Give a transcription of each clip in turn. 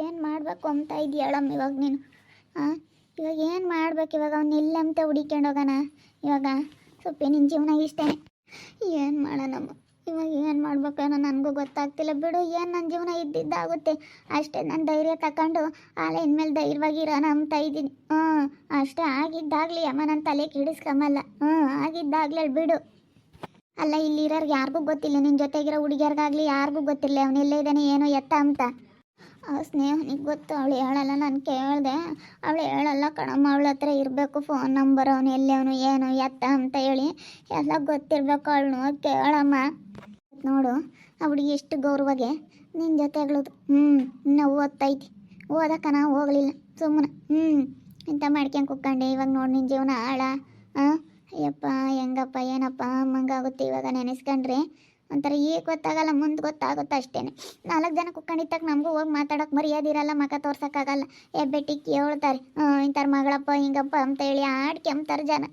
ಏನು ಮಾಡಬೇಕು ಅಂತ ಇದೆಯಳಮ್ಮ ಇವಾಗ ನೀನು? ಹಾಂ, ಇವಾಗ ಏನು ಮಾಡ್ಬೇಕು? ಇವಾಗ ಅವ್ನು ಎಲ್ಲಂತ ಹುಡಿಕೊಂಡು ಹೋಗೋಣ? ಇವಾಗ ಸ್ವಲ್ಪ ನಿನ್ನ ಜೀವನ ಇಷ್ಟೇ. ಏನು ಮಾಡೋಣಮ್ಮ? ಇವಾಗ ಏನು ಮಾಡ್ಬೇಕೇನೋ ನನಗೂ ಗೊತ್ತಾಗ್ತಿಲ್ಲ ಬಿಡು. ಏನು ನನ್ನ ಜೀವನ ಇದ್ದಿದ್ದಾಗುತ್ತೆ ಅಷ್ಟೇ. ನಾನು ಧೈರ್ಯ ತಗೊಂಡು ಆಲೆ ಇನ್ಮೇಲೆ ಧೈರ್ಯವಾಗಿರೋಣ ಅಂತ ಇದ್ದೀನಿ. ಅಷ್ಟೇ. ಆಗಿದ್ದಾಗಲಿ ಅಮ್ಮ, ನನ್ನ ತಲೆ ಕೆಡಿಸ್ಕೊಂಬಲ್ಲ. ಆಗಿದ್ದಾಗಲೇ ಬಿಡು. ಅಲ್ಲ, ಇಲ್ಲಿರೋರ್ಗೆ ಯಾರಿಗೂ ಗೊತ್ತಿಲ್ಲ, ನಿನ್ನ ಜೊತೆಗಿರೋ ಹುಡುಗಿಯರ್ಗಾಗಲಿ ಯಾರಿಗೂ ಗೊತ್ತಿಲ್ಲ ಅವನೆಲ್ಲೇ ಇದ್ದಾನೆ ಏನೋ ಎತ್ತ ಅಂತ. ಆ ಸ್ನೇಹನಿಗೆ ಗೊತ್ತು, ಅವಳು ಹೇಳಲ್ಲ. ನಾನು ಕೇಳಿದೆ, ಅವಳು ಹೇಳಲ್ಲ ಕಣಮ್ಮ. ಅವಳ ಹತ್ರ ಇರಬೇಕು ಫೋನ್ ನಂಬರ್, ಅವನು ಎಲ್ಲವನು ಏನು ಎತ್ತ ಅಂತ ಹೇಳಿ ಎಲ್ಲ ಗೊತ್ತಿರಬೇಕು. ಅವಳು ಕೇಳಮ್ಮ. ನೋಡು, ಆ ಹುಡುಗಿ ಎಷ್ಟು ಗೌರವಗೆ ನಿನ್ನ ಜೊತೆಗಳದು. ಇನ್ನೂ ಓದ್ತೈತಿ. ಓದಕ್ಕ ನಾವು ಹೋಗಲಿಲ್ಲ ಸುಮ್ಮನೆ. ಇಂಥ ಮಾಡ್ಕೊಂಡು ಕುತ್ಕೊಂಡೆ. ಇವಾಗ ನೋಡಿ ನಿನ್ನ ಜೀವನ ಹಾಳ. ಅಯ್ಯಪ್ಪ, ಹೆಂಗಪ್ಪ ಏನಪ್ಪ ಅಮ್ಮಂಗಾಗುತ್ತೆ ಇವಾಗ ನೆನೆಸ್ಕೊಂಡ್ರೆ. ಒಂಥರ ಈಗ ಗೊತ್ತಾಗಲ್ಲ, ಮುಂದೆ ಗೊತ್ತಾಗುತ್ತೆ ಅಷ್ಟೇ. 4 ಜನ ಕುತ್ಕೊಂಡಿದ್ದಾಗ ನಮಗೂ ಹೋಗಿ ಮಾತಾಡೋಕೆ ಮರ್ಯಾದಿರಲ್ಲ, ಮಖ ತೋರ್ಸೋಕ್ಕಾಗಲ್ಲ. ಬೆಟ್ಟಿಕ್ಕಿ ಹೇಳ್ತಾರೆ ಇಂಥರ ಮಗಳಪ್ಪ ಹಿಂಗಪ್ಪ ಅಂತ ಹೇಳಿ ಆಡ್ಕೆಂಬ್ತಾರೆ ಜನ.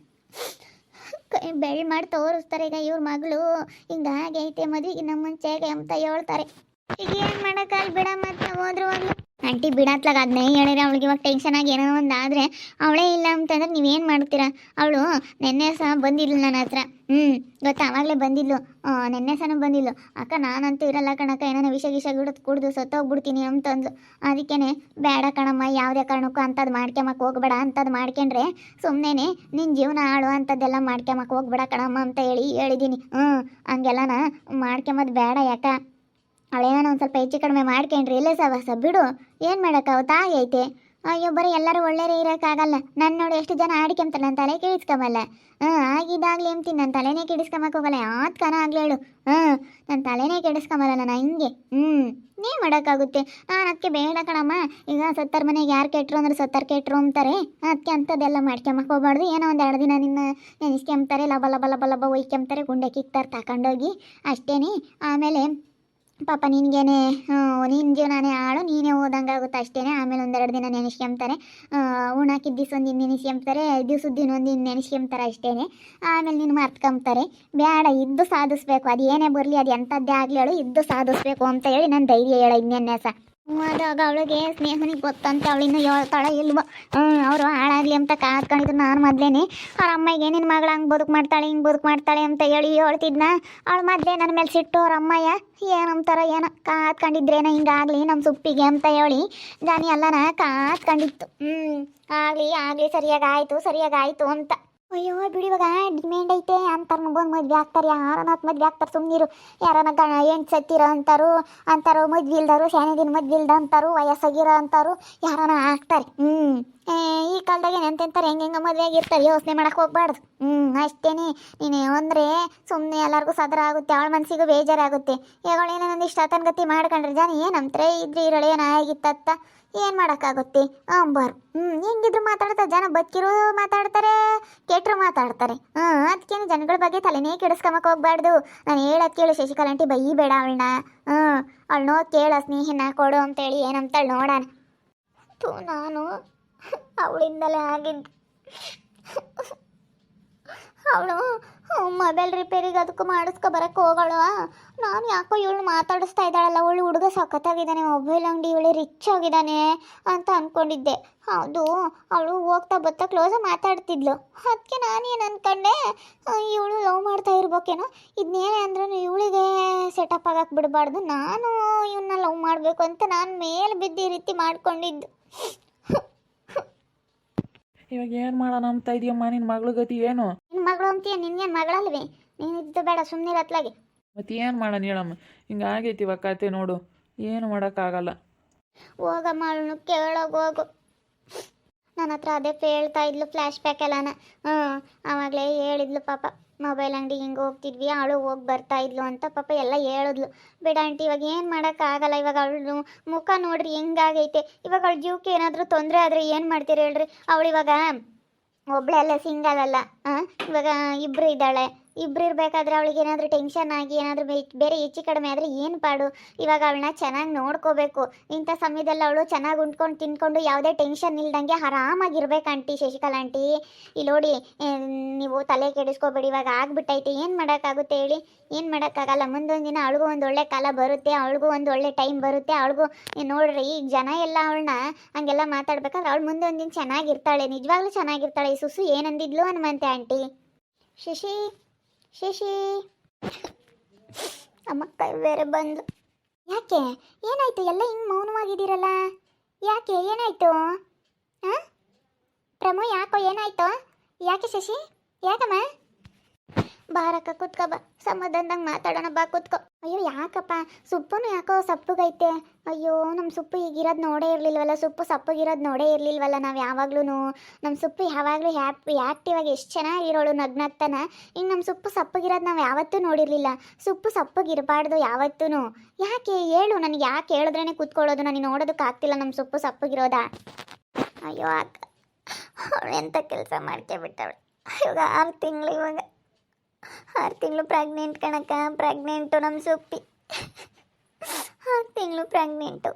ಕೈ ಬೆಳ್ಳಿ ಮಾಡಿ ತೋರಿಸ್ತಾರೆ. ಈಗ ಇವ್ರ ಮಗಳು ಹಿಂಗಾಗೈತೆ, ಮದುವೆಗಿನ್ನ ಮುಂಚೆಗೆ ಅಂತ ಹೇಳ್ತಾರೆ. ಈಗ ಏನು ಮಾಡೋಕ್ಕಲ್ಲ ಬಿಡ. ಮತ್ತೆ ಹೋದ್ರು ಹೋಗ್ಲಿ ಆಂಟಿ ಬಿಡತ್ಲಾಗ. ಅದನ್ನೇ ಹೇಳಿದ್ರೆ ಅವಳಿಗೆ ಇವಾಗ ಟೆನ್ಷನ್ ಆಗಿ ಏನೋ ಒಂದು ಆದರೆ ಅವಳೇ ಇಲ್ಲ ಅಂತಂದ್ರೆ ನೀವೇನು ಮಾಡ್ತೀರಾ? ಅವಳು ನೆನ್ನೆ ಸಹ ಬಂದಿದ್ಲು ನನ್ನ ಹತ್ರ. ಗೊತ್ತಾ, ಆವಾಗಲೇ ಬಂದಿದ್ಲು. ನೆನ್ನೆ ಸಹ ಬಂದಿದ್ಲು. ಅಕ್ಕ ನಾನಂತೂ ಇರಲ್ಲ ಕಣಕ್ಕ, ಏನೋ ವಿಷ ಕುಡಿದು ಸತ್ತೋಗ್ಬಿಡ್ತೀನಿ ಅಂತಂದ್ಲು. ಅದಕ್ಕೇ ಬೇಡ ಕಣಮ್ಮ, ಯಾವುದೇ ಕಾರಣಕ್ಕೂ ಅಂಥದ್ದು ಮಾಡ್ಕೊಂಬಕ್ಕೆ ಹೋಗ್ಬೇಡ. ಅಂಥದ್ದು ಮಾಡ್ಕೊಂಡ್ರೆ ಸುಮ್ಮನೆ ನಿನ್ನ ಜೀವನ ಹಾಳು, ಅಂಥದ್ದೆಲ್ಲ ಮಾಡ್ಕೊಂಬಕ್ಕೆ ಹೋಗ್ಬೇಡ ಕಣಮ್ಮ ಅಂತ ಹೇಳಿದ್ದೀನಿ. ಹಂಗೆಲ್ಲನ ಮಾಡ್ಕೊಂಬದು ಬೇಡ. ಯಾಕ ಅವಳೇನೋ ಒಂದು ಸ್ವಲ್ಪ ಹೆಚ್ಚು ಕಡಿಮೆ ಮಾಡ್ಕೊಂಡ್ರಿ ಇಲ್ಲೇ ಸವಾಸ ಬಿಡು. ಏನು ಮಾಡೋಕ್ಕಾಗುತ್ತೆ? ಆಗೈತೆ. ಅಯ್ಯೋ, ಬರೀ ಎಲ್ಲರೂ ಒಳ್ಳೆಯರೇ ಇರೋಕ್ಕಾಗಲ್ಲ. ನನ್ನ ನೋಡಿ ಎಷ್ಟು ಜನ ಆಡ್ಕೊಂತಾರೆ, ನನ್ನ ತಲೆ ಕೆಡಿಸ್ಕೊಂಬಲ್ಲ. ಆಗಿದ್ದಾಗಲಿ ಅಂತೀನಿ, ನನ್ನ ತಲೆನೇ ಕೆಡಿಸ್ಕೊಂಬಕ್ಕೆ ಹೋಗಲ್ಲ. ಯಾವ್ದು ಕನ ಆಗಲಿ ಹೇಳು. ನನ್ನ ತಲೆನೇ ಕೆಡಿಸ್ಕೊಂಬಲ್ಲ ನಾನು ಹಿಂಗೆ. ಏನು ಮಾಡೋಕ್ಕಾಗುತ್ತೆ? ನಾನು ಅದಕ್ಕೆ ಬೇಡ ಕಣಮ್ಮ. ಈಗ ಸತ್ತರ್ ಮನೆಗೆ ಯಾರು ಕೆಟ್ಟರು ಅಂದ್ರೆ ಸತ್ತರ್ ಕೆಟ್ಟರು ಅಂತಾರೆ. ಅದಕ್ಕೆ ಅಂಥದ್ದೆಲ್ಲ ಮಾಡ್ಕೊಂಬಕ್ಕೆ ಹೋಗ್ಬಾರ್ದು. ಏನೋ ಒಂದು 2 ದಿನ ನಿನ್ನ ನೆನೆಸ್ಕೊಂತಾರೆ, ಲಬ ಲಬ ಲಬ ಲಬ ಒಯ್ಕೊಂತಾರೆ, ಗುಂಡೆ ಕಿಕ್ತಾರೆ ತಗೊಂಡೋಗಿ ಅಷ್ಟೇ. ಆಮೇಲೆ ಪಾಪ ನಿನಗೇನೆ ನಿನ್ನ ಜೀವನನೇ ಹಾಳು, ನೀನೇ ಓದಂಗಾಗುತ್ತೆ ಅಷ್ಟೇ. ಆಮೇಲೆ 1-2 ದಿನ ನೆನೆಸ್ಕೊಂತಾರೆ, ಉಣ್ಣಾಕಿದ್ದ ದಿವ್ಸ ಒಂದಿನ ನೆನೆಸ್ಕೊಂತಾರೆ, ದಿವ್ಸದ ದಿನ ಒಂದಿನ ನೆನೆಸ್ಕೊಂತಾರೆ ಅಷ್ಟೇ. ಆಮೇಲೆ ನೀನು ಮರ್ತ್ಕೊಂತಾರೆ. ಬೇಡ, ಇದ್ದು ಸಾಧಿಸ್ಬೇಕು. ಅದು ಏನೇ ಬರಲಿ, ಅದು ಎಂಥದ್ದೇ ಆಗಲಿ ಹೇಳು, ಇದ್ದು ಸಾಧಿಸ್ಬೇಕು ಅಂತ ಹೇಳಿ ನಾನು ಧೈರ್ಯ ಹೇಳ ಇನ್ನೇನೆ ಸಹ. ಅದಾಗ ಅವಳಿಗೆ ಸ್ನೇಹನಿಗೆ ಗೊತ್ತಂತೆ, ಅವಳಿನ್ನೂ ಹೇಳ್ತಾಳೆ ಇಲ್ವ. ಅವರು ಹಾಳಾಗಲಿ ಅಂತ ಕಾದ್ಕೊಂಡಿದ್ರು. ನಾನು ಮೊದಲೇನೆ ಅವ್ರ ಅಮ್ಮಗೆ ನಿನ್ನ ಮಗಳು ಹಂಗೆ ಬದುಕು ಮಾಡ್ತಾಳೆ, ಹಿಂಗೆ ಬದುಕು ಮಾಡ್ತಾಳೆ ಅಂತ ಹೇಳಿ ಹೇಳ್ತಿದ್ನ. ಅವಳು ಮೊದಲೇ ನನ್ನ ಮೇಲೆ ಸಿಟ್ಟು. ಅವ್ರ ಅಮ್ಮಯ್ಯ ಏನಂತಾರ ಏನೋ ಕಾದ್ಕೊಂಡಿದ್ರೇನೋ ಹಿಂಗಾಗಲಿ ನಮ್ಮ ಸುಪ್ಪಿಗೆ ಅಂತ ಹೇಳಿ ಜಾನಿ ಎಲ್ಲನ ಕಾದ್ಕೊಂಡಿತ್ತು. ಆಗಲಿ ಸರಿಯಾಗಾಯಿತು ಅಂತ. ಅಯ್ಯೋ ಬಿಡಿ, ಇವಾಗ ಡಿಮ್ಯಾಂಡ್ ಐತೆ ಅಂತಾರೆ. ಬಂದು ಮದುವೆ ಆಗ್ತಾರೆ, ಯಾರನ್ನ ಮದುವೆ ಆಗ್ತಾರೆ ಸುಮ್ಮನಿರು. ಯಾರನ್ನ ಹೆಣ್ಣು ಸತ್ತಿರೋ ಅಂತಾರೋ ಮದುವೆ ಇಲ್ದಾರು, ಶಾನೆದಿನ ಮದುವೆ ಇಲ್ದ ಅಂತಾರು, ವಯಸ್ಸಾಗಿರೋ ಅಂತಾರು, ಯಾರನ್ನ ಆಗ್ತಾರೆ. ಈ ಕಾಲದಾಗ ಎಂತೆಂತಾರೆ ಹೆಂಗೆ ಮದುವೆ ಆಗಿರ್ತಾರೆ. ಯೋಚನೆ ಮಾಡಕ್ಕೆ ಹೋಗ್ಬಾರ್ದು. ಅಷ್ಟೇ. ನೀನು ಅಂದರೆ ಸುಮ್ಮನೆ ಎಲ್ಲರಿಗೂ ಸದರ ಆಗುತ್ತೆ, ಅವಳ ಮನಸ್ಸಿಗೂ ಬೇಜಾರಾಗುತ್ತೆ. ಏನೇನೊಂದು ಇಷ್ಟ ಗತಿ ಮಾಡ್ಕೊಂಡ್ರೆ ಜನ ಏನಂತಾರೆ, ಇದ್ರಿ ಇರಳು ಏನಾಗಿತ್ತತ್ತ. ಏನು ಮಾಡೋಕ್ಕಾಗುತ್ತೆ ಅಂಬಾರು. ಹೆಂಗಿದ್ರು ಮಾತಾಡ್ತಾರೆ ಜನ. ಬದುಕಿರೋ ಮಾತಾಡ್ತಾರೆ, ಕೆಟ್ಟರು ಮಾತಾಡ್ತಾರೆ. ಅದಕ್ಕೇನು ಜನಗಳ ಬಗ್ಗೆ ತಲೆನೇ ಕೆಡಿಸ್ಕೊಂಬಕ್ಕೆ ಹೋಗ್ಬಾರ್ದು. ನಾನು ಹೇಳೋದು ಕೇಳು ಶಶಿಕಲಾ ಆಂಟಿ, ಬೈಬೇಡ ಅವಳನ್ನ. ಅವಳು ನೋಡಿ ಕೇಳ, ಸ್ನೇಹಿನ ಕೊಡು ಅಂತೇಳಿ ಏನಂತಾಳೆ ನೋಡೋಣ. ನಾನು ಅವಳಿಂದಲೇ ಆಗಿದ್ದು. ಅವಳು ಮೊಬೈಲ್ ರಿಪೇರಿಗೆ ಅದಕ್ಕೂ ಮಾಡಿಸ್ಕೊ ಬರೋಕ್ಕೆ ಹೋಗೋಳು. ನಾನು ಯಾಕೋ ಇವಳು ಮಾತಾಡಿಸ್ತಾ ಇದ್ದಾಳಲ್ಲ, ಅವಳು ಹುಡುಗ ಸಖತ್ತಾಗಿದ್ದಾನೆ, ಮೊಬೈಲ್ ಅಂಗಡಿ ಇವಳು ರಿಚ್ ಆಗಿದ್ದಾನೆ ಅಂತ ಅಂದ್ಕೊಂಡಿದ್ದೆ. ಹೌದು, ಅವಳು ಹೋಗ್ತಾ ಬರ್ತಾ ಕ್ಲೋಸಾಗಿ ಮಾತಾಡ್ತಿದ್ಲು. ಅದಕ್ಕೆ ನಾನೇನು ಅಂದ್ಕೊಂಡೆ, ಇವಳು ಲವ್ ಮಾಡ್ತಾ ಇರ್ಬೇಕೇನೋ. ಇದನ್ನೇನೆ ಅಂದ್ರೂ ಇವಳಿಗೆ ಸೆಟಪ್ ಆಗಕ್ಕೆ ಬಿಡಬಾರ್ದು, ನಾನು ಇವನ್ನ ಲವ್ ಮಾಡಬೇಕು ಅಂತ ನಾನು ಮೇಲೆ ಬಿದ್ದು ಈ ರೀತಿ ಮಾಡ್ಕೊಂಡಿದ್ದು. ಇವಾಗ ಏನು ಮಾಡೋಣ ಅಂತ ಇದೆಯಮ್ಮ? ನಿನ್ನ ಮಗಳ ಗತಿ ಏನು? ನಿನ್ನ ಮಗಳು ಅಂತೀಯ? ನಿನ್ಗೇನು ಮಗಳಲ್ವೇ? ನೀನಿದ್ದು ಬೇಡ, ಸುಮ್ಮನೆ ಅತ್ಲಾಗೆ. ಮತ್ತು ಏನು ಮಾಡೋಣ ಹೇಳಮ್ಮ? ಹಿಂಗಾಗೈತಿ ಇವಾಗ ಕತೆ ನೋಡು, ಏನು ಮಾಡೋಕ್ಕಾಗಲ್ಲ. ಹೋಗಮ್ಮ, ಅವಳನ್ನು ಕೇಳೋಗೋಗು. ನನ್ನ ಹತ್ರ ಅದೇ ಹೇಳ್ತಾ ಇದ್ಲು, ಫ್ಲ್ಯಾಶ್ ಬ್ಯಾಕ್ ಎಲ್ಲಾನ. ಆವಾಗಲೇ ಹೇಳಿದ್ಲು ಪಾಪ. ಮೊಬೈಲ್ ಅಂಗಡಿಗೆ ಹಿಂಗೆ ಹೋಗ್ತಿದ್ವಿ, ಅವಳು ಹೋಗಿ ಬರ್ತಾ ಇದ್ಲು ಅಂತ ಪಾಪ ಎಲ್ಲ ಹೇಳಿದ್ಲು. ಬಿಡ ಆಂಟಿ, ಇವಾಗ ಏನು ಮಾಡೋಕ್ಕಾಗಲ್ಲ. ಇವಾಗ ಅವಳು ಮುಖ ನೋಡ್ರಿ ಹೆಂಗಾಗೈತೆ. ಇವಾಗ ಅವಳ ಜೀವಕ್ಕೆ ಏನಾದರೂ ತೊಂದರೆ ಆದರೆ ಏನು ಮಾಡ್ತೀರಿ ಹೇಳ್ರಿ? ಅವಳು ಇವಾಗ ಒಬ್ಬಳೆ ಅಲ್ಲ, ಸಿಂಗಲ್ ಅಲ್ಲ. ಇವಾಗ ಇಬ್ಬರು ಇದ್ದಾಳೆ. ಇಬ್ರು ಇರಬೇಕಾದ್ರೆ ಅವಳಿಗೆ ಏನಾದರೂ ಟೆನ್ಷನ್ ಆಗಿ ಏನಾದರೂ ಬೇರೆ ಹೆಚ್ಚು ಕಡಿಮೆ ಆದರೆ ಏನು ಪಾಡು. ಇವಾಗ ಅವಳನ್ನ ಚೆನ್ನಾಗಿ ನೋಡ್ಕೋಬೇಕು. ಇಂಥ ಸಮಯದಲ್ಲಿ ಅವಳು ಚೆನ್ನಾಗಿ ಉಂಡ್ಕೊಂಡು ತಿನ್ಕೊಂಡು ಯಾವುದೇ ಟೆನ್ಷನ್ ಇಲ್ದಂಗೆ ಆರಾಮಾಗಿರ್ಬೇಕು ಆಂಟಿ. ಶಶಿಕಲಾ ಆಂಟಿ ಇಲ್ಲಿ ನೋಡಿ, ನೀವು ತಲೆ ಕೆಡಿಸ್ಕೋಬೇಡಿ. ಇವಾಗ ಆಗ್ಬಿಟ್ಟೈತೆ, ಏನು ಮಾಡೋಕ್ಕಾಗುತ್ತೆ ಹೇಳಿ? ಏನು ಮಾಡೋಕ್ಕಾಗಲ್ಲ. ಮುಂದೊಂದು ದಿನ ಅವಳಿಗೂ ಒಂದು ಒಳ್ಳೆ ಕಾಲ ಬರುತ್ತೆ, ಅವಳಿಗೂ ಒಂದು ಒಳ್ಳೆ ಟೈಮ್ ಬರುತ್ತೆ. ಅವಳಿಗೂ ನೋಡ್ರಿ, ಈಗ ಜನ ಎಲ್ಲ ಅವಳನ್ನ ಹಂಗೆಲ್ಲ ಮಾತಾಡ್ಬೇಕಾದ್ರೆ ಅವಳು ಮುಂದೆ ಒಂದಿನ ಚೆನ್ನಾಗಿರ್ತಾಳೆ, ನಿಜವಾಗ್ಲೂ ಚೆನ್ನಾಗಿರ್ತಾಳೆ. ಈ ಸುಸು ಏನಂದಿದ್ಲು ಹನುಮಂತೆ ಆಂಟಿ? ಶಶಿ ಶಶಿ ಅಮ್ಮ ಕೈ ಬೇರೆ ಬಂದು. ಯಾಕೆ ಏನಾಯ್ತು? ಎಲ್ಲ ಹಿಂಗೆ ಮೌನವಾಗಿದ್ದೀರಲ್ಲ, ಯಾಕೆ ಏನಾಯ್ತು? ಹಾಂ ಪ್ರಮೋ, ಯಾಕೋ ಏನಾಯ್ತು? ಯಾಕೆ ಶಶಿ? ಯಾಕಮ್ಮ? ಬಾರಕ್ಕ ಕೂತ್ಕೊ ಬಾ, ಸಮಾಧಾನದಂಗೆ ಮಾತಾಡೋಣ, ಬಾ ಕೂತ್ಕೊ. ಅಯ್ಯೋ ಯಾಕಪ್ಪ, ಸುಪ್ಪುನು ಯಾಕೋ ಸಪ್ಪಗೈತೆ. ಅಯ್ಯೋ ನಮ್ಮ ಸುಪ್ಪು ಈಗಿರೋದು ನೋಡೇ ಇರಲಿಲ್ವಲ್ಲ, ಸುಪ್ಪು ಸಪ್ಪಗಿರೋದು ನೋಡೇ ಇರಲಿಲ್ವಲ್ಲ ನಾವು ಯಾವಾಗ್ಲೂ. ನಮ್ಮ ಸುಪ್ಪು ಯಾವಾಗಲೂ ಆ್ಯಕ್ಟಿವ್ ಆಗಿ ಎಷ್ಟು ಚೆನ್ನಾಗಿರೋಳು ನಗ್ನಗ್ತಾನ. ಈಗ ನಮ್ಮ ಸುಪ್ಪು ಸಪ್ಪಗಿರೋದು ನಾವು ಯಾವತ್ತೂ ನೋಡಿರಲಿಲ್ಲ. ಸುಪ್ಪು ಸಪ್ಪಗಿರಬಾರ್ದು ಯಾವತ್ತೂ. ಯಾಕೆ ಹೇಳು ನನಗೆ, ಯಾಕೆ ಹೇಳಿದ್ರೇ ಕೂತ್ಕೊಳ್ಳೋದು? ನನಗೆ ನೋಡೋದಕ್ಕಾಗ್ತಿಲ್ಲ ನಮ್ಮ ಸುಪ್ಪು ಸಪ್ಪಗಿರೋದ. ಅಯ್ಯೋ ಅಕ್ಕ, ಅವಳು ಎಂಥ ಕೆಲಸ ಮಾಡ್ಕೊಬಿಟ್ಟವಳು. ಇವಾಗ 6 ತಿಂಗಳು, ಇವಾಗ 6 ತಿಂಗಳು ಪ್ರೆಗ್ನೆಂಟ್ ಕಣಕ್ಕ, ಪ್ರೆಗ್ನೆಂಟು ನಮ್ಮ ಸೊಪ್ಪಿ. 6 ತಿಂಗಳು ಪ್ರೆಗ್ನೆಂಟು,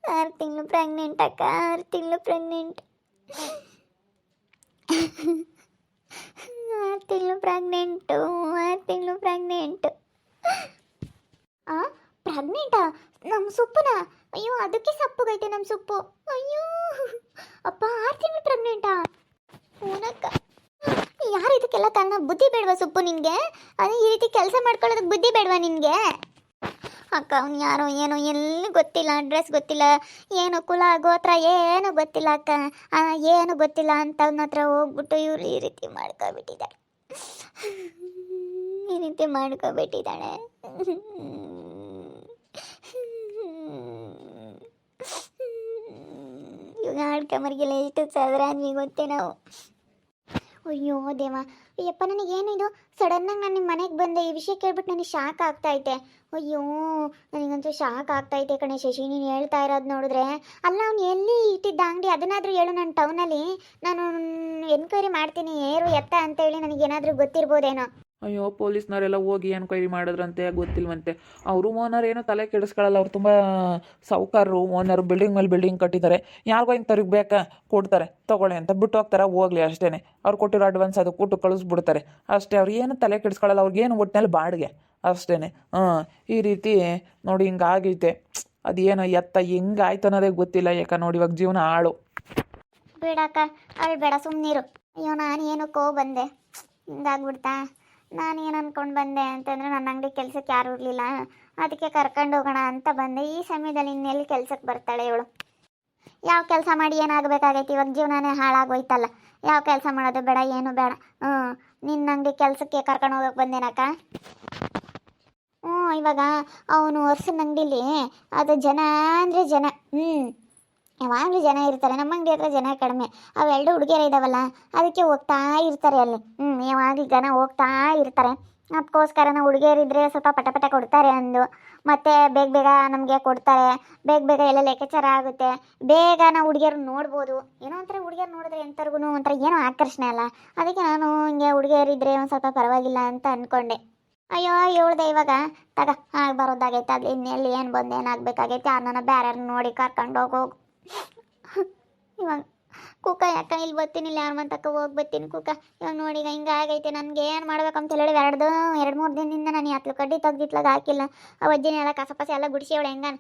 6 ತಿಂಗಳು ಪ್ರೆಗ್ನೆಂಟ್ ಅಕ್ಕ, 6 ತಿಂಗಳು ಪ್ರೆಗ್ನೆಂಟ್, 6 ತಿಂಗಳು ಪ್ರೆಗ್ನೆಂಟು, 6 ತಿಂಗಳು ಪ್ರೆಗ್ನೆಂಟು. ಪ್ರೆಗ್ನೆಂಟಾ ನಮ್ಮ ಸೊಪ್ಪುನ? ಅಯ್ಯೋ ಅದಕ್ಕೆ ಸಪ್ಪಗೈತೆ ನಮ್ಮ ಸೊಪ್ಪು. ಅಯ್ಯೋ ಅಪ್ಪ, 6 ತಿಂಗಳು ಪ್ರೆಗ್ನೆಂಟಾ? ಹೂನಕ್ಕ. ಯಾರು ಇದಕ್ಕೆಲ್ಲ ಕಾರಣ? ಬುದ್ಧಿ ಬೇಡವಾ ಸೊಪ್ಪು ನಿನಗೆ? ಅದೇ ಈ ರೀತಿ ಕೆಲಸ ಮಾಡ್ಕೊಳ್ಳೋದಕ್ಕೆ ಬುದ್ಧಿ ಬೇಡವಾ ನಿನಗೆ? ಅಕ್ಕ ಅವ್ನು ಯಾರೋ ಏನೋ, ಎಲ್ಲಿ ಗೊತ್ತಿಲ್ಲ, ಅಡ್ರೆಸ್ ಗೊತ್ತಿಲ್ಲ, ಏನು ಕುಲ ಗೋತ್ರ ಏನು ಗೊತ್ತಿಲ್ಲ ಅಕ್ಕ, ಏನು ಗೊತ್ತಿಲ್ಲ ಅಂತವ್ನ ಹತ್ರ ಹೋಗ್ಬಿಟ್ಟು ಇವ್ರು ಈ ರೀತಿ ಮಾಡ್ಕೊಬಿಟ್ಟಿದ್ದಾಳೆ, ಈ ರೀತಿ ಮಾಡ್ಕೊಬಿಟ್ಟಿದ್ದಾಳೆ. ಇವಾಗ ಆಡ್ಕೊಂಬರ್ಗೆಲ್ಲ ಎಷ್ಟು ಸದರಾದ್ವಿ ಗೊತ್ತೇ ನಾವು. ಅಯ್ಯೋ ದೇವ, ಅಯ್ಯಪ್ಪ ನನಗೇನಿದು ಸಡನ್ನಾಗಿ ನಾನು ನಿಮ್ಮ ಮನೆಗೆ ಬಂದೆ, ಈ ವಿಷಯ ಕೇಳ್ಬಿಟ್ಟು ನನಗೆ ಶಾಕ್ ಆಗ್ತಾಯಿದೆ. ಅಯ್ಯೋ ನನಗಂತೂ ಶಾಕ್ ಆಗ್ತಾಯಿದೆ ಕಣೆ ಶಶಿ, ನೀನು ಹೇಳ್ತಾ ಇರೋದು ನೋಡಿದ್ರೆ. ಅಲ್ಲ ಅವ್ನು ಎಲ್ಲಿ ಇಟ್ಟಿದ್ದ ಅಂಗಡಿ ಅದನ್ನಾದರೂ ಹೇಳು, ನಾನು ಟೌನಲ್ಲಿ ನಾನು ಎನ್ಕ್ವೈರಿ ಮಾಡ್ತೀನಿ ಏರು ಎತ್ತ ಅಂತೇಳಿ, ನನಗೇನಾದರೂ ಗೊತ್ತಿರ್ಬೋದೇನೋ. ಅಯ್ಯೋ ಪೊಲೀಸ್ನವರೆಲ್ಲ ಹೋಗಿ ಎನ್ಕ್ವೈರಿ ಮಾಡಿದ್ರಂತೆ, ಗೊತ್ತಿಲ್ವಂತೆ. ಅವರು ಓನರ್ ಏನೋ ತಲೆ ಕೆಡಿಸ್ಕೊಳ್ಳಲ್ಲ, ಅವ್ರು ತುಂಬ ಸಾಹುಕಾರರು. ಓನರು ಬಿಲ್ಡಿಂಗ್ ಮೇಲೆ ಬಿಲ್ಡಿಂಗ್ ಕಟ್ಟಿದ್ದಾರೆ, ಯಾರಿಗೋ ಹಿಂಗೆ ತರಿಗೆ ಬೇಕಾ ಕೊಡ್ತಾರೆ, ತೊಗೊಳ್ಳಿ ಅಂತ ಬಿಟ್ಟು ಹೋಗ್ತಾರೆ, ಹೋಗ್ಲಿ ಅಷ್ಟೇ. ಅವ್ರು ಕೊಟ್ಟಿರೋ ಅಡ್ವಾನ್ಸ್ ಅದು ಕೊಟ್ಟು ಕಳಿಸ್ಬಿಡ್ತಾರೆ ಅಷ್ಟೇ. ಅವ್ರು ಏನು ತಲೆ ಕೆಡಿಸ್ಕೊಳ್ಳಲ್ಲ, ಅವ್ರಿಗೇನು ಒಟ್ಟಿನಲ್ಲಿ ಬಾಡಿಗೆ ಅಷ್ಟೇ. ಈ ರೀತಿ ನೋಡಿ ಹಿಂಗಾಗೈತೆ. ಅದೇನೋ ಎತ್ತ ಹೆಂಗಾಯ್ತು ಅನ್ನೋದೇ ಗೊತ್ತಿಲ್ಲ. ಯಾಕೆ ನೋಡಿ ಇವಾಗ ಜೀವನ ಹಾಳು. ಬೇಡಕ್ಕ ಬೇಡ, ಸುಮ್ಮನಿರು. ಅಯ್ಯೋ ನಾನು ಏನಕ್ಕೋ ಬಂದೆ, ಹಿಂಗಾಗ್ಬಿಡ್ತಾ. ನಾನು ಏನು ಅಂದ್ಕೊಂಡು ಬಂದೆ ಅಂತಂದರೆ, ನನ್ನ ಅಂಗಡಿ ಕೆಲಸಕ್ಕೆ ಯಾರೂ ಇರಲಿಲ್ಲ, ಅದಕ್ಕೆ ಕರ್ಕೊಂಡು ಹೋಗೋಣ ಅಂತ ಬಂದೆ. ಈ ಸಮಯದಲ್ಲಿ ಇನ್ನೆಲ್ಲಿ ಕೆಲಸಕ್ಕೆ ಬರ್ತಾಳೆ ಇವಳು? ಯಾವ ಕೆಲಸ ಮಾಡಿ ಏನಾಗಬೇಕಾಗೈತಿ? ಇವಾಗ ಜೀವನನೇ ಹಾಳಾಗೋಯ್ತಲ್ಲ. ಯಾವ ಕೆಲಸ ಮಾಡೋದು ಬೇಡ, ಏನು ಬೇಡ. ನಿನ್ನ ಅಂಗಡಿ ಕೆಲಸಕ್ಕೆ ಕರ್ಕೊಂಡು ಹೋಗೋಕೆ ಬಂದೇನಕ್ಕ. ಇವಾಗ ಅವನು ವರ್ಷನ ಅಂಗಡಿಲಿ ಅದು ಜನ ಅಂದರೆ ಜನ, ಯಾವಾಗಲೂ ಜನ ಇರ್ತಾರೆ. ನಮ್ಮ ಅಂಗಡಿ ಹತ್ರ ಜನ ಕಡಿಮೆ, ಅವೆರಡು ಹುಡುಗಿಯರು ಇದ್ದಾವಲ್ಲ ಅದಕ್ಕೆ ಹೋಗ್ತಾ ಇರ್ತಾರೆ ಅಲ್ಲಿ. ಯಾವಾಗಲೂ ಜನ ಹೋಗ್ತಾ ಇರ್ತಾರೆ. ಅದಕ್ಕೋಸ್ಕರ ನಾವು ಹುಡುಗಿಯರಿದ್ದರೆ ಸ್ವಲ್ಪ ಪಟ ಕೊಡ್ತಾರೆ ಅಂದು, ಮತ್ತು ಬೇಗ ಬೇಗ ನಮಗೆ ಕೊಡ್ತಾರೆ, ಬೇಗ ಬೇಗ ಎಲ್ಲ ಲೆಕ್ಕಾಚಾರ ಆಗುತ್ತೆ, ಬೇಗ ನಾವು ಹುಡುಗಿಯರು ನೋಡ್ಬೋದು. ಏನೋ ಒಂಥರ ಹುಡುಗಿಯರು ನೋಡಿದ್ರೆ ಎಂಥವ್ರಿಗೂ ಒಂಥರ ಏನೋ ಆಕರ್ಷಣೆ ಅಲ್ಲ, ಅದಕ್ಕೆ ನಾನು ಹಿಂಗೆ ಹುಡುಗಿಯರಿದ್ದರೆ ಒಂದು ಸ್ವಲ್ಪ ಪರವಾಗಿಲ್ಲ ಅಂತ ಅಂದ್ಕೊಂಡೆ. ಅಯ್ಯೋ ಹೇಳ್ದೆ ಇವಾಗ ತಗ ಬರೋದಾಗೈತೆ, ಅದು ಇನ್ನೆಲ್ಲಿ ಏನು ಬಂದು ಏನಾಗಬೇಕಾಗೈತೆ, ಯಾರನ್ನ ಬೇರೆ ನೋಡಿ ಕರ್ಕೊಂಡು ಹೋಗು. ಇವಾಗ ಕುಕ್ಕ ಯಾಕೆ ಇಲ್ಲಿ ಬರ್ತೀನಿ, ಇಲ್ಲಿ ಯಾರು ಮಂತಕ್ಕ ಹೋಗಿ ಬರ್ತೀನಿ ಕುಕ್ಕ. ಇವಾಗ ನೋಡಿ ಈಗ ಹಿಂಗೆ ಆಗೈತೆ, ನನಗೆ ಏನು ಮಾಡ್ಬೇಕಂತ ಹೇಳಿ 2-3 ದಿನದಿಂದ ನಾನು ಹತ್ಲು ಕಡ್ಡಿ ತೆಗ್ದಿತ್ಲಾಗ ಹಾಕಿಲ್ಲ. ಆ ಅಜ್ಜಿನೆಲ್ಲ ಕಸಪಸ ಎಲ್ಲ ಗುಡಿಸಿ ಅವಳು ಹೆಂಗಾನ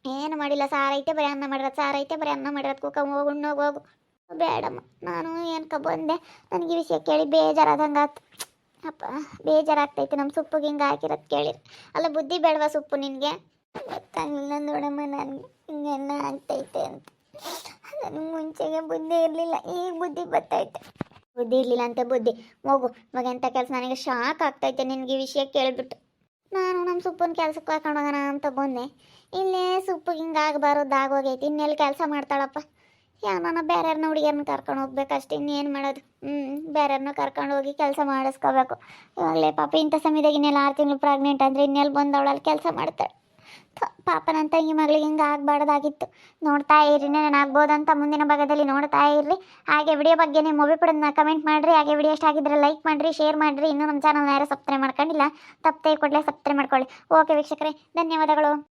ಏನು ಮಾಡಿಲ್ಲ. ಸಾರೈತೆ ಬರೀ ಅನ್ನ ಮಾಡಿರೋದು, ಸಾರೈತೆ ಬರೀ ಅನ್ನ ಮಾಡಿರೋದು. ಕುಕ್ಕ ಹೋಗು ಉಣ್ಣೋಗೋಗು. ಬೇಡಮ್ಮ, ನಾನು ಏನಕ್ಕೆ ಬಂದೆ? ನನಗೆ ಈ ವಿಷಯ ಕೇಳಿ ಬೇಜಾರಾದಂಗೆ ಆಯ್ತು. ಅಪ್ಪ ಬೇಜಾರಾಗ್ತೈತೆ, ನಮ್ಮ ಸೊಪ್ಪಿಗೆ ಹಿಂಗೆ ಹಾಕಿರೋದು ಕೇಳಿರಿ. ಅಲ್ಲ ಬುದ್ಧಿ ಬೇಡವಾ ಸೊಪ್ಪು ನಿನಗೆ? ಗೊತ್ತಾಗಲಿಲ್ಲ ನೋಡಮ್ಮ ನನಗೆ ಹಿಂಗೆಲ್ಲ ಆಗ್ತೈತೆ ಅಂತ. ನನಗೆ ಮುಂಚೆಗೆ ಬುದ್ಧಿ ಇರಲಿಲ್ಲ, ಈಗ ಬುದ್ಧಿ ಬರ್ತೈತೆ. ಬುದ್ಧಿ ಇರಲಿಲ್ಲ ಅಂತ ಬುದ್ಧಿ ಹೋಗು. ಇವಾಗ ಎಂಥ ಕೆಲಸ? ನನಗೆ ಶಾಕ್ ಆಗ್ತೈತೆ ನಿನಗೆ ಈ ವಿಷಯ ಕೇಳಿಬಿಟ್ಟು. ನಾನು ನಮ್ಮ ಸೊಪ್ಪನ ಕೆಲಸಕ್ಕೆ ಹಾಕೊಂಡು ಹೋಗೋಣ ಅಂತ ಬಂದೆ, ಇಲ್ಲೇ ಸೊಪ್ಪಿಗೆ ಹಿಂಗೆ ಆಗಬಾರ್ದಾಗೋಗೈತಿ. ಇನ್ನೆಲ್ಲಿ ಕೆಲಸ ಮಾಡ್ತಾಳಪ್ಪ? ಯಾರನ್ನ ಬೇರೆಯವ್ರನ್ನ ಹುಡುಗಿಯರನ್ನ ಕರ್ಕೊಂಡು ಹೋಗ್ಬೇಕಷ್ಟೇ, ಇನ್ನೇನು ಮಾಡೋದು? ಬೇರೆಯವ್ರನ್ನ ಕರ್ಕೊಂಡು ಹೋಗಿ ಕೆಲಸ ಮಾಡಿಸ್ಕೋಬೇಕು. ಇವಾಗಲೇ ಪಾಪ ಇಂಥ ಸಮಯದಾಗ ಇನ್ನೆಲ್ಲ 6 ತಿಂಗಳು ಪ್ರೆಗ್ನೆಂಟ್ ಅಂದರೆ ಇನ್ನೆಲ್ಲಿ ಬಂದವಳಲ್ಲಿ ಕೆಲಸ ಮಾಡ್ತಾಳೆ. ಪಾಪ ನನ್ನ ತಂಗಿ ಮಗಳಿಗೆ ಹಿಂಗೆ ಆಗಬಾರ್ದಾಗಿತ್ತು. ನೋಡ್ತಾ ಇರ್ರಿ, ನಾನು ಆಗ್ಬೋದಂತ ಮುಂದಿನ ಭಾಗದಲ್ಲಿ ನೋಡ್ತಾ ಇರ್ರಿ. ಹಾಗೆ ವಿಡಿಯೋ ಬಗ್ಗೆ ನಿಮ್ಮ ಅಭಿಪ್ರಾಯನ ಕಮೆಂಟ್ ಮಾಡಿರಿ. ಹಾಗೆ ವಿಡಿಯೋ ಇಷ್ಟ ಆಗಿದ್ರೆ ಲೈಕ್ ಮಾಡಿರಿ, ಶೇರ್ ಮಾಡಿರಿ. ಇನ್ನೂ ನಮ್ಮ ಚಾನಲ್ನ ಯಾರು ಸಬ್ಸ್ಕ್ರೈಬ್ ಮಾಡ್ಕೊಂಡಿಲ್ಲ, ತಪ್ಪದೆ ಕೂಡಲೇ ಸಬ್ಸ್ಕ್ರೈಬ್ ಮಾಡ್ಕೊಳ್ಳಿ. ಓಕೆ ವೀಕ್ಷಕರೇ, ಧನ್ಯವಾದಗಳು.